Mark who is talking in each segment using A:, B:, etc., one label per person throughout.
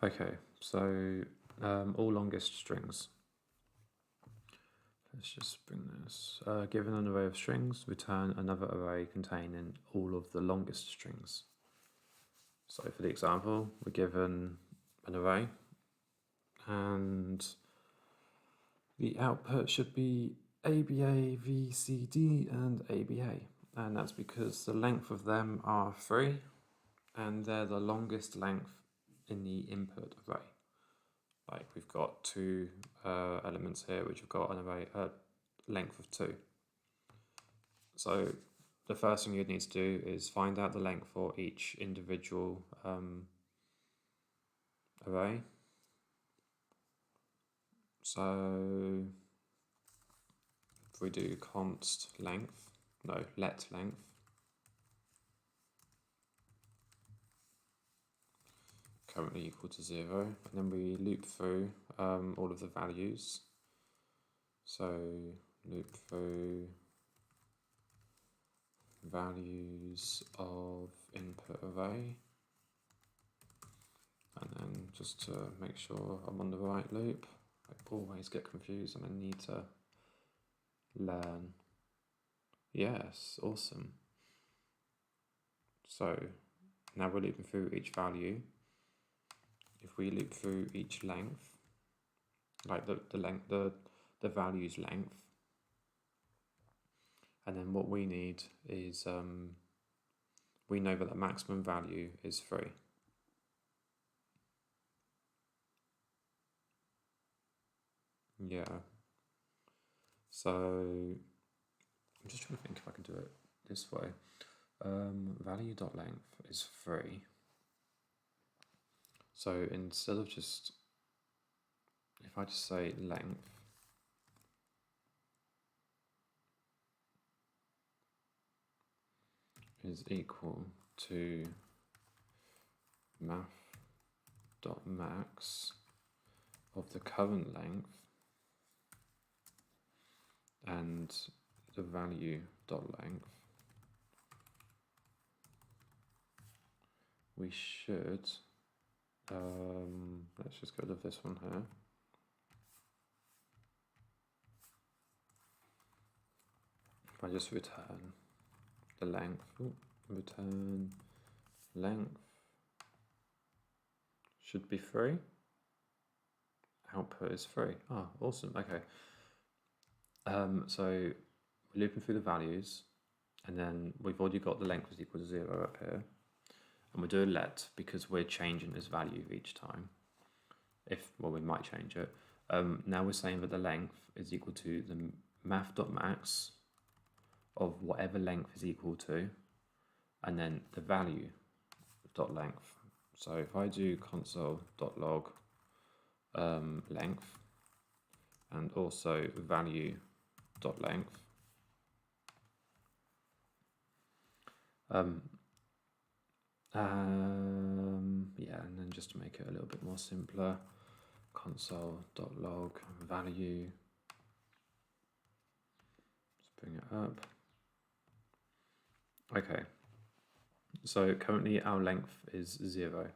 A: Okay, so all longest strings. Let's just bring this. Given an array of strings, return another array containing all of the longest strings. So for the example, we're given an array and the output should be ABA, VCD, and ABA. And that's because the length of them are 3 and they're the longest length in the input array. Like we've got two elements here which have got an array length of 2. So the first thing you'd need to do is find out the length for each individual array. So if we do let length, currently equal to 0, and then we loop through all of the values. So loop through values of input array, and then just to make sure I'm on the right loop, I always get confused and I need to learn. Yes, awesome. So now we're looping through each value. If we loop through each length, like the value's length, and then what we need is we know that the maximum value is 3. Yeah. So I'm just trying to think if I can do it this way. Value.length is 3. So instead of just, if I just say length, is equal to math.max of the current length and the value.length, we should, let's just get rid of this one here. If I just return the length, return length should be 3. Output is 3. Oh, awesome. Okay. So we're looping through the values, and then we've already got the length is equal to 0 up here, and we're doing let because we're changing this value each time. We might change it. Now we're saying that the length is equal to the math.max of whatever length is equal to, and then the value.length. So if I do console.log length and also value.length, yeah, and then just to make it a little bit more simpler, console.log value, let's bring it up. Okay, so currently our length is 0.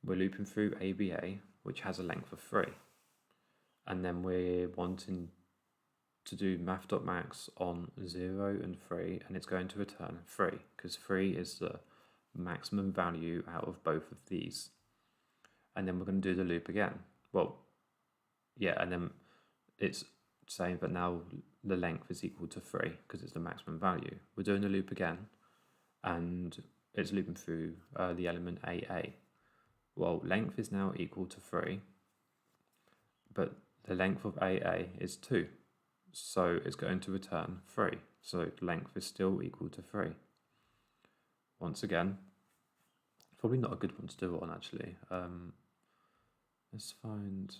A: We're looping through ABA, which has a length of 3. And then we're wanting to do math.max on 0 and 3, and it's going to return 3, because 3 is the maximum value out of both of these. And then we're going to do the loop again. Well, yeah, and then it's saying that now the length is equal to 3, because it's the maximum value. We're doing the loop again, and it's looping through the element AA. Well, length is now equal to 3, but the length of AA is 2. So it's going to return 3. So length is still equal to 3. Once again, probably not a good one to do it on actually. Let's find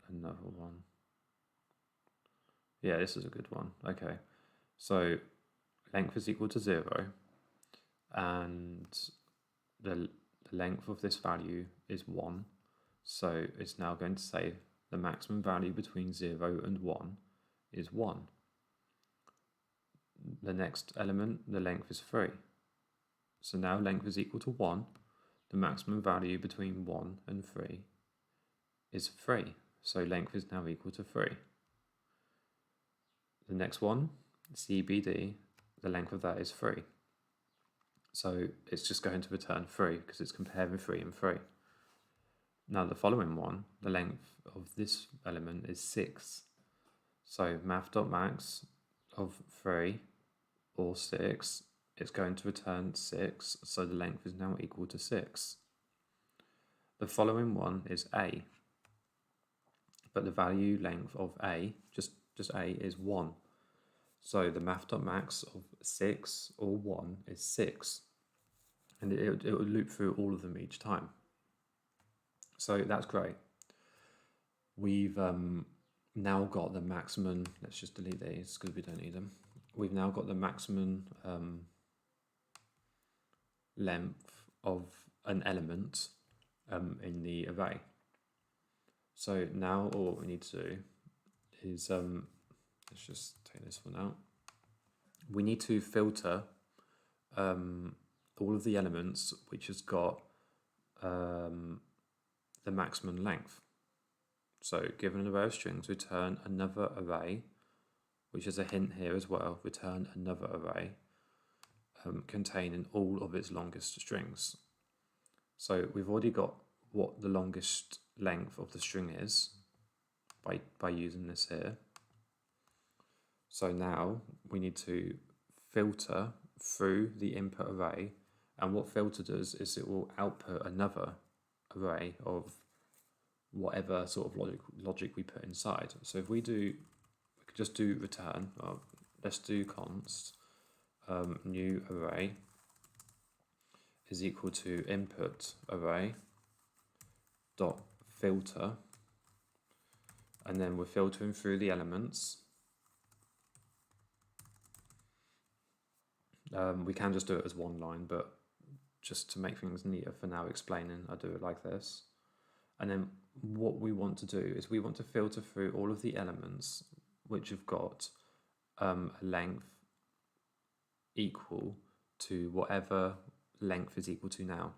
A: another one. Yeah, this is a good one. Okay, so length is equal to 0, and the length of this value is 1. So it's now going to say the maximum value between 0 and 1 is 1. The next element, the length is 3. So now length is equal to 1, the maximum value between 1 and 3 is 3. So length is now equal to 3. The next one, CBD, the length of that is 3. So it's just going to return 3 because it's comparing 3 and 3. Now the following one, the length of this element is 6. So math.max of 3 or 6, it's going to return 6, so the length is now equal to 6. The following one is A, but the value length of A, just A, is 1. So the math.max of 6 or 1 is 6, and it will loop through all of them each time. So that's great. We've now got the maximum, let's just delete these because we don't need them. We've now got the maximum length of an element in the array. So now all we need to do is, let's just take this one out. We need to filter all of the elements which has got the maximum length. So given an array of strings, return another array, which is a hint here as well, return another array containing all of its longest strings. So we've already got what the longest length of the string is by using this here. So now we need to filter through the input array, and what filter does is it will output another array of whatever sort of logic we put inside. So if we could just do return, let's do const new array is equal to input array dot filter, and then we're filtering through the elements. We can just do it as one line, but just to make things neater for now explaining, I do it like this. And then what we want to do is we want to filter through all of the elements which have got a length equal to whatever length is equal to now.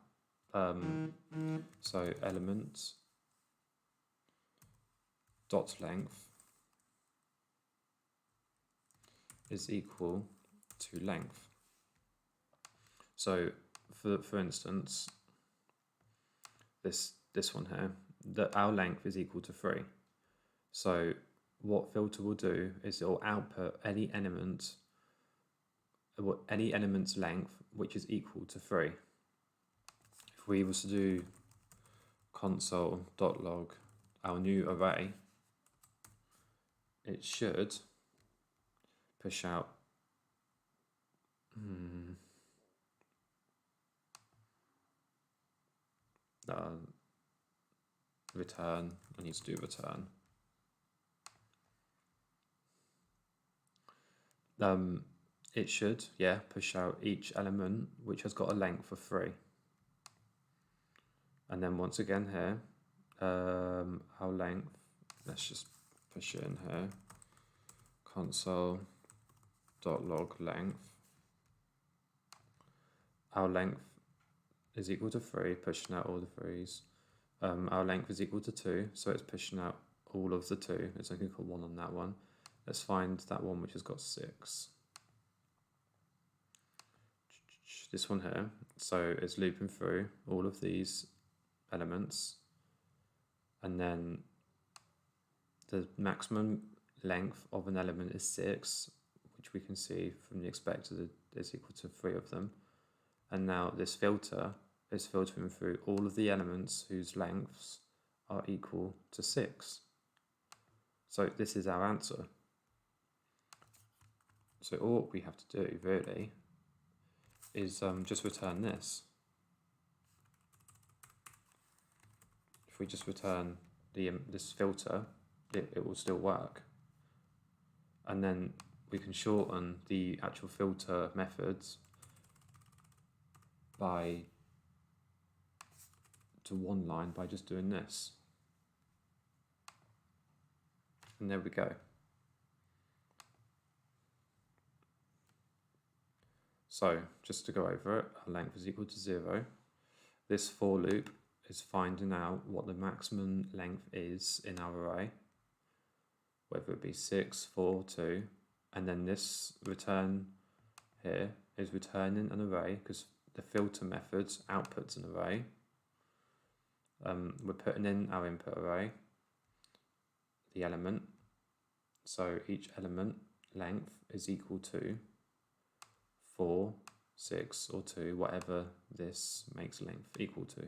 A: So elements dot length is equal to length. So for instance, this one here, that our length is equal to 3. So what filter will do is it will output any element's length which is equal to 3. If we was to do console.log our new array, it should push out return. I need to do return. It should, push out each element which has got a length of 3. And then once again here, our length, let's just push it in here, console.log length. Our length is equal to 3, pushing out all the 3s. Our length is equal to 2, so it's pushing out all of the 2. It's only got 1 on that one. Let's find that one which has got 6. This one here, so it's looping through all of these elements, and then the maximum length of an element is 6, which we can see from the expected is equal to 3 of them. And now this filter is filtering through all of the elements whose lengths are equal to 6. So this is our answer. So all we have to do really is just return this. If we just return this filter, it will still work. And then we can shorten the actual filter methods to one line by just doing this. And there we go. So just to go over it, our length is equal to 0. This for loop is finding out what the maximum length is in our array, whether it be 6, 4, 2, and then this return here is returning an array because the filter methods outputs an array. We're putting in our input array, the element, so each element length is equal to 4, 6 or 2, whatever this makes length equal to.